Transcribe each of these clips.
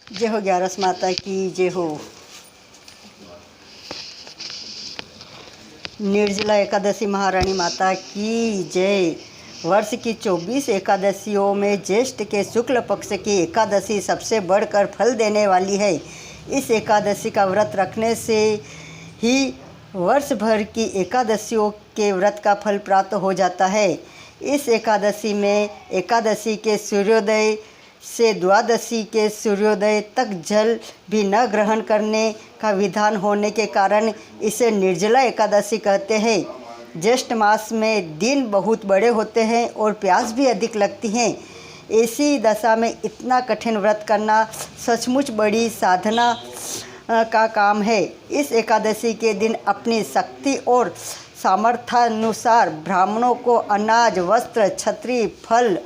जय हो ग्यारस माता की जय हो। निर्जला एकादशी महारानी माता की जय। वर्ष की 24 एकादशियों में ज्येष्ठ के शुक्ल पक्ष की एकादशी सबसे बढ़कर फल देने वाली है। इस एकादशी का व्रत रखने से ही वर्ष भर की एकादशियों के व्रत का फल प्राप्त हो जाता है। इस एकादशी में एकादशी के सूर्योदय से द्वादशी के सूर्योदय तक जल भी न ग्रहण करने का विधान होने के कारण इसे निर्जला एकादशी कहते हैं। ज्येष्ठ मास में दिन बहुत बड़े होते हैं और प्यास भी अधिक लगती हैं। ऐसी दशा में इतना कठिन व्रत करना सचमुच बड़ी साधना का काम है। इस एकादशी के दिन अपनी शक्ति और सामर्थ्यानुसार ब्राह्मणों को अनाज, वस्त्र, छत्री, फल,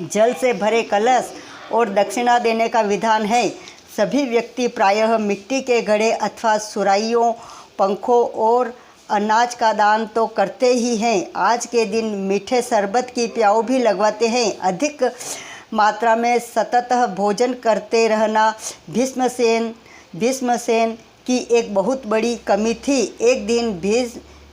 जल से भरे कलश और दक्षिणा देने का विधान है। सभी व्यक्ति प्रायः मिट्टी के घड़े अथवा सुराइयों, पंखों और अनाज का दान तो करते ही हैं। आज के दिन मीठे शरबत की प्याऊ भी लगवाते हैं। अधिक मात्रा में सतत भोजन करते रहना भीष्मसेन की एक बहुत बड़ी कमी थी। एक दिन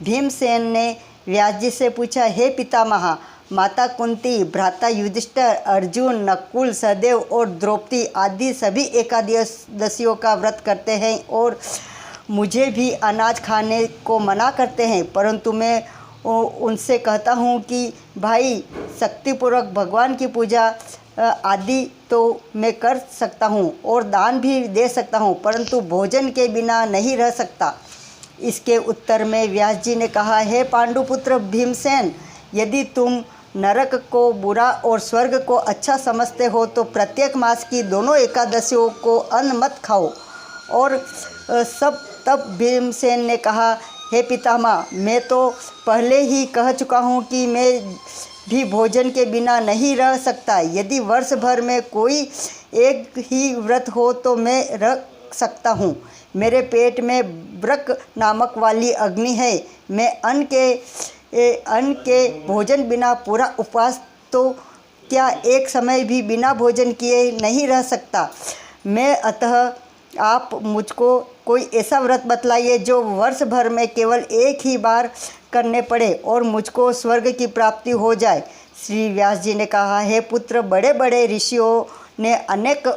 भीमसेन ने व्यास जी से पूछा, हे पितामह, माता कुंती, भ्राता युधिष्ठिर, अर्जुन, नकुल, सहदेव और द्रौपदी आदि सभी एकादशियों का व्रत करते हैं और मुझे भी अनाज खाने को मना करते हैं, परंतु मैं उनसे कहता हूँ कि भाई, शक्तिपूर्वक भगवान की पूजा आदि तो मैं कर सकता हूँ और दान भी दे सकता हूँ, परंतु भोजन के बिना नहीं रह सकता। इसके उत्तर में व्यास जी ने कहा, हे पांडुपुत्र भीमसेन, यदि तुम नरक को बुरा और स्वर्ग को अच्छा समझते हो तो प्रत्येक मास की दोनों एकादशियों को अन्न मत खाओ। और तब भीमसेन ने कहा, हे पितामह, मैं तो पहले ही कह चुका हूँ कि मैं भी भोजन के बिना नहीं रह सकता। यदि वर्ष भर में कोई एक ही व्रत हो तो मैं रख सकता हूँ। मेरे पेट में वृक नामक वाली अग्नि है। मैं अन्न के भोजन बिना पूरा उपवास तो क्या एक समय भी बिना भोजन किए नहीं रह सकता। मैं अतः आप मुझको कोई ऐसा व्रत बतलाइए जो वर्ष भर में केवल एक ही बार करने पड़े और मुझको स्वर्ग की प्राप्ति हो जाए। श्री व्यास जी ने कहा, हे पुत्र, बड़े बड़े ऋषियों ने अनेक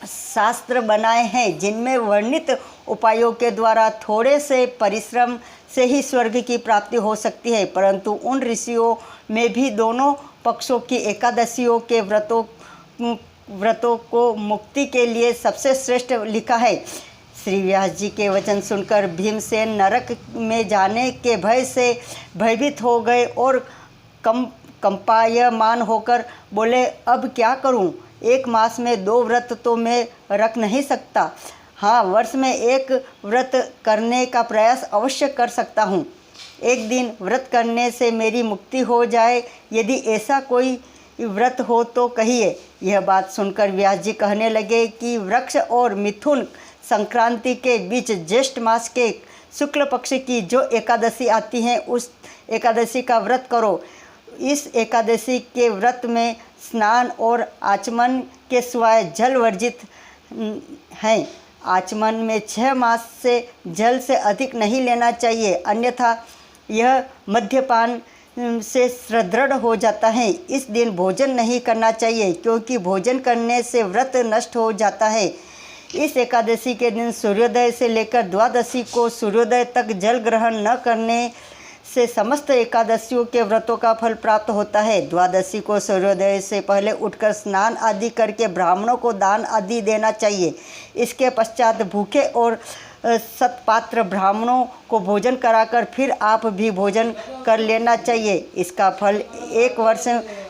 शास्त्र बनाए हैं जिनमें वर्णित उपायों के द्वारा थोड़े से परिश्रम से ही स्वर्ग की प्राप्ति हो सकती है, परंतु उन ऋषियों में भी दोनों पक्षों की एकादशियों के व्रतों को मुक्ति के लिए सबसे श्रेष्ठ लिखा है। श्री व्यास जी के वचन सुनकर भीमसेन नरक में जाने के भय से भयभीत हो गए और कंपायमान होकर बोले, अब क्या करूं? एक मास में 2 व्रत तो मैं रख नहीं सकता। हाँ, वर्ष में एक व्रत करने का प्रयास अवश्य कर सकता हूँ। एक दिन व्रत करने से मेरी मुक्ति हो जाए, यदि ऐसा कोई व्रत हो तो कहिए। यह बात सुनकर व्यास जी कहने लगे कि वृक्ष और मिथुन संक्रांति के बीच ज्येष्ठ मास के शुक्ल पक्ष की जो एकादशी आती है उस एकादशी का व्रत करो। इस एकादशी के व्रत में स्नान और आचमन के सिवाय जल वर्जित हैं। आचमन में 6 मास से जल से अधिक नहीं लेना चाहिए, अन्यथा यह मद्यपान से सुदृढ़ हो जाता है। इस दिन भोजन नहीं करना चाहिए क्योंकि भोजन करने से व्रत नष्ट हो जाता है। इस एकादशी के दिन सूर्योदय से लेकर द्वादशी को सूर्योदय तक जल ग्रहण न करने से समस्त एकादशियों के व्रतों का फल प्राप्त होता है। द्वादशी को सूर्योदय से पहले उठकर स्नान आदि करके ब्राह्मणों को दान आदि देना चाहिए। इसके पश्चात भूखे और सत्पात्र ब्राह्मणों को भोजन कराकर फिर आप भी भोजन कर लेना चाहिए। इसका फल 1 वर्ष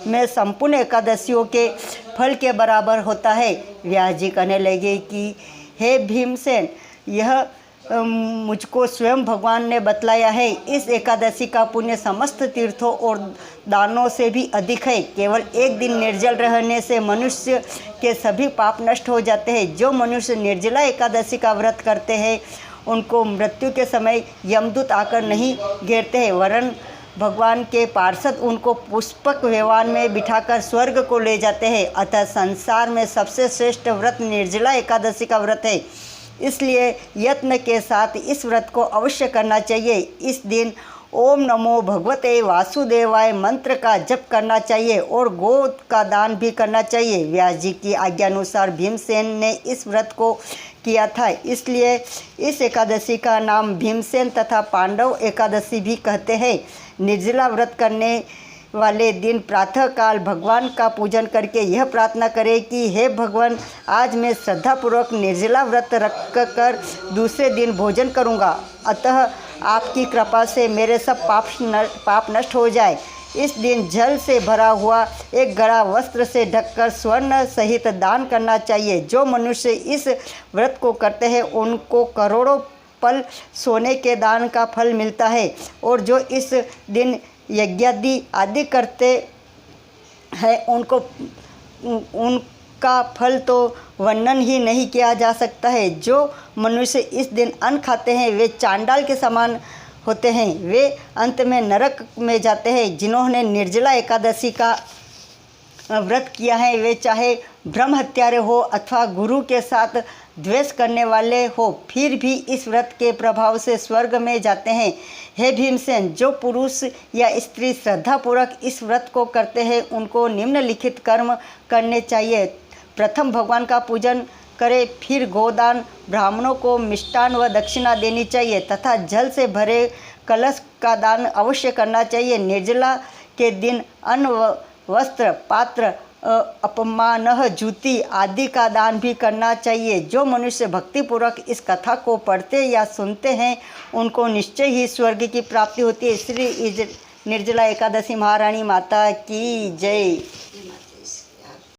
में संपूर्ण एकादशियों के फल के बराबर होता है। व्यास जी कहने लगे कि हे भीमसेन, यह मुझको स्वयं भगवान ने बतलाया है। इस एकादशी का पुण्य समस्त तीर्थों और दानों से भी अधिक है। केवल एक दिन निर्जल रहने से मनुष्य के सभी पाप नष्ट हो जाते हैं। जो मनुष्य निर्जला एकादशी का व्रत करते हैं उनको मृत्यु के समय यमदूत आकर नहीं घेरते हैं, वरन भगवान के पार्षद उनको पुष्पक विमान में बिठाकर स्वर्ग को ले जाते हैं। अतः संसार में सबसे श्रेष्ठ व्रत निर्जला एकादशी का व्रत है, इसलिए यत्न के साथ इस व्रत को अवश्य करना चाहिए। इस दिन ओम नमो भगवते वासुदेवाय मंत्र का जप करना चाहिए और गो का दान भी करना चाहिए। व्यास जी की आज्ञानुसार भीमसेन ने इस व्रत को किया था, इसलिए इस एकादशी का नाम भीमसेन तथा पांडव एकादशी भी कहते हैं। निर्जला व्रत करने वाले दिन प्रातःकाल भगवान का पूजन करके यह प्रार्थना करें कि हे भगवान, आज मैं श्रद्धापूर्वक निर्जला व्रत रख कर दूसरे दिन भोजन करूँगा, अतः आपकी कृपा से मेरे सब पाप नष्ट हो जाए। इस दिन जल से भरा हुआ एक गड़ा वस्त्र से ढककर स्वर्ण सहित दान करना चाहिए। जो मनुष्य इस व्रत को करते हैं उनको करोड़ों पल सोने के दान का फल मिलता है, और जो इस दिन यज्ञादि आदि करते हैं उनका फल तो वर्णन ही नहीं किया जा सकता है। जो मनुष्य इस दिन अन्न खाते हैं वे चांडाल के समान होते हैं, वे अंत में नरक में जाते हैं। जिन्होंने निर्जला एकादशी का व्रत किया है वे चाहे ब्रह्म हत्यारे हो अथवा गुरु के साथ द्वेष करने वाले हो, फिर भी इस व्रत के प्रभाव से स्वर्ग में जाते हैं। हे भीमसेन, जो पुरुष या स्त्री श्रद्धापूर्वक इस व्रत को करते हैं उनको निम्नलिखित कर्म करने चाहिए। प्रथम भगवान का पूजन करें, फिर गोदान, ब्राह्मणों को मिष्टान व दक्षिणा देनी चाहिए तथा जल से भरे कलश का दान अवश्य करना चाहिए। निर्जला के दिन अन्न, वस्त्र, पात्र, अपमानह, जूती आदि का दान भी करना चाहिए। जो मनुष्य भक्तिपूर्वक इस कथा को पढ़ते या सुनते हैं उनको निश्चय ही स्वर्ग की प्राप्ति होती है। श्री निर्जला एकादशी महारानी माता की जय।